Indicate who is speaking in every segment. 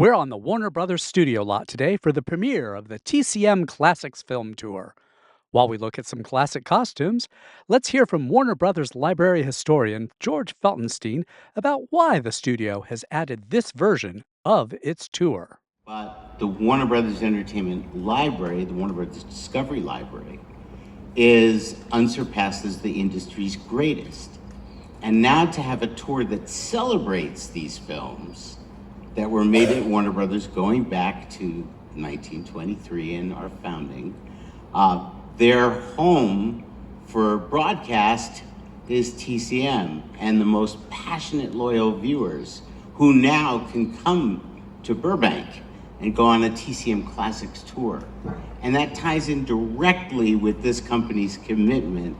Speaker 1: We're on the Warner Brothers studio lot today for the premiere of the TCM Classics Film Tour. While we look at some classic costumes, let's hear from Warner Brothers library historian George Feltenstein about why the studio has added this version of its tour.
Speaker 2: But the Warner Brothers Entertainment Library, the Warner Brothers Discovery Library, is unsurpassed as the industry's greatest. And now to have a tour that celebrates these films that were made at Warner Brothers going back to 1923 and our founding, their home for broadcast is TCM, and the most passionate, loyal viewers who now can come to Burbank and go on a TCM Classics tour. And that ties in directly with this company's commitment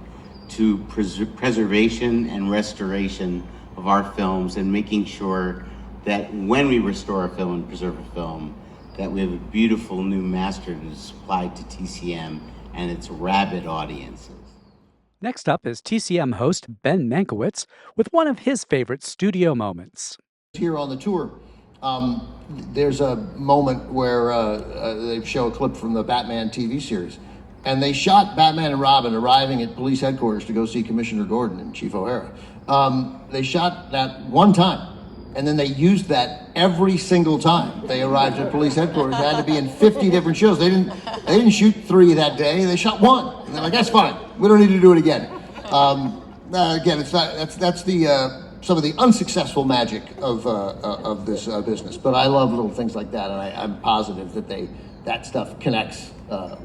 Speaker 2: to preservation and restoration of our films, and making sure that when we restore a film and preserve a film, that we have a beautiful new master to supply to TCM and its rabid audiences.
Speaker 1: Next up is TCM host Ben Mankiewicz with one of his favorite studio moments.
Speaker 3: Here on the tour, there's a moment where they show a clip from the Batman TV series. And they shot Batman and Robin arriving at police headquarters to go see Commissioner Gordon and Chief O'Hara. They shot that one time, and then they used that every single time they arrived at police headquarters. They had to be in 50 different shows. They didn't shoot 3 that day. They shot 1, and they're like, "That's fine. We don't need to do it again." Again, it's not. That's the some of the unsuccessful magic of this business. But I love little things like that, and I'm positive that that stuff connects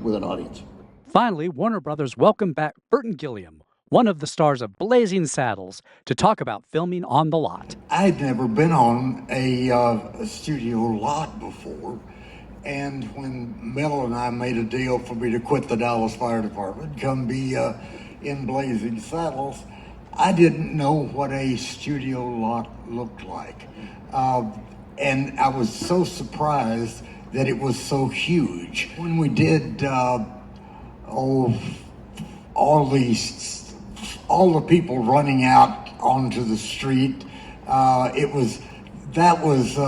Speaker 3: with an audience.
Speaker 1: Finally, Warner Brothers welcomed back Burton Gilliam, one of the stars of Blazing Saddles, to talk about filming on the lot.
Speaker 4: I'd never been on a studio lot before, and when Mel and I made a deal for me to quit the Dallas Fire Department, come be in Blazing Saddles, I didn't know what a studio lot looked like. And I was so surprised that it was so huge. When we did all the people running out onto the street, that was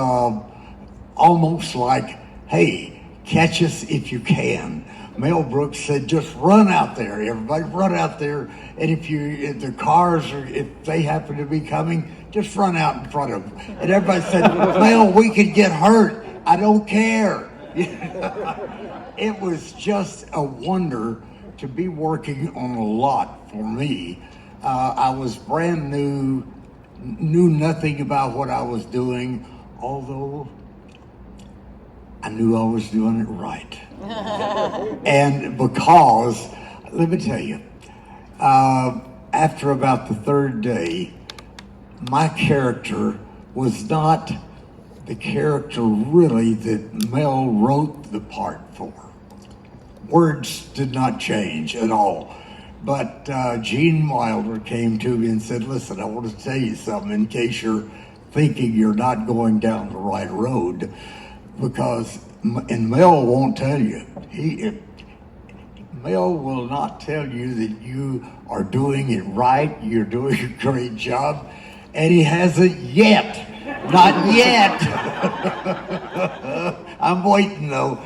Speaker 4: almost like, hey, catch us if you can. Mel Brooks said, just run out there, everybody run out there, and if the cars, or if they happen to be coming, just run out in front of them. And everybody said, Mel, we could get hurt, I don't care. It was just a wonder to be working on a lot for me. I was brand new, knew nothing about what I was doing, although I knew I was doing it right. And because, let me tell you, after about the 3rd day, my character was not the character really that Mel wrote the part for. Words did not change at all. But Gene Wilder came to me and said, listen, I want to tell you something in case you're thinking you're not going down the right road, because, and Mel won't tell you, Mel will not tell you that you are doing it right, you're doing a great job, and he hasn't yet. Not yet. I'm waiting though.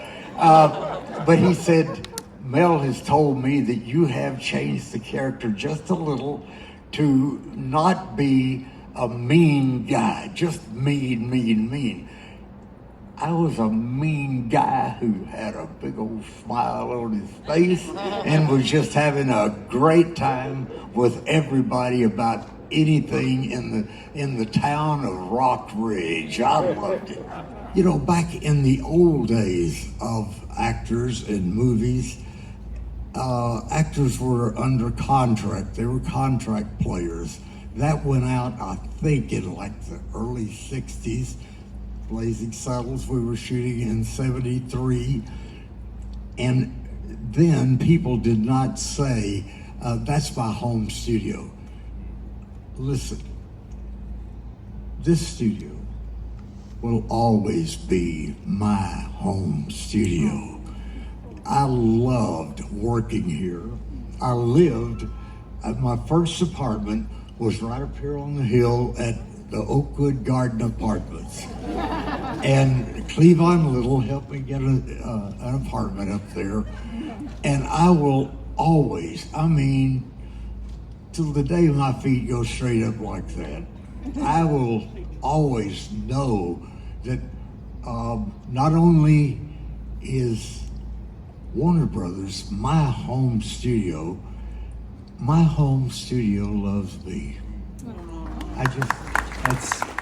Speaker 4: But he said, Mel has told me that you have changed the character just a little to not be a mean guy, just mean. I was a mean guy who had a big old smile on his face and was just having a great time with everybody about anything in the town of Rock Ridge. I loved it. You know, back in the old days of actors and movies, actors were under contract. They were contract players. That went out, I think, in like the early 60s. Blazing Saddles we were shooting in 73. And then people did not say, that's my home studio. Listen, this studio will always be my home studio. I loved working here. I lived, my first apartment was right up here on the hill at the Oakwood Garden Apartments. And Cleavon Little helped me get an apartment up there. And I will always, I mean, till the day my feet go straight up like that, I will always know that not only is Warner Brothers my home studio loves me. I just,
Speaker 1: That's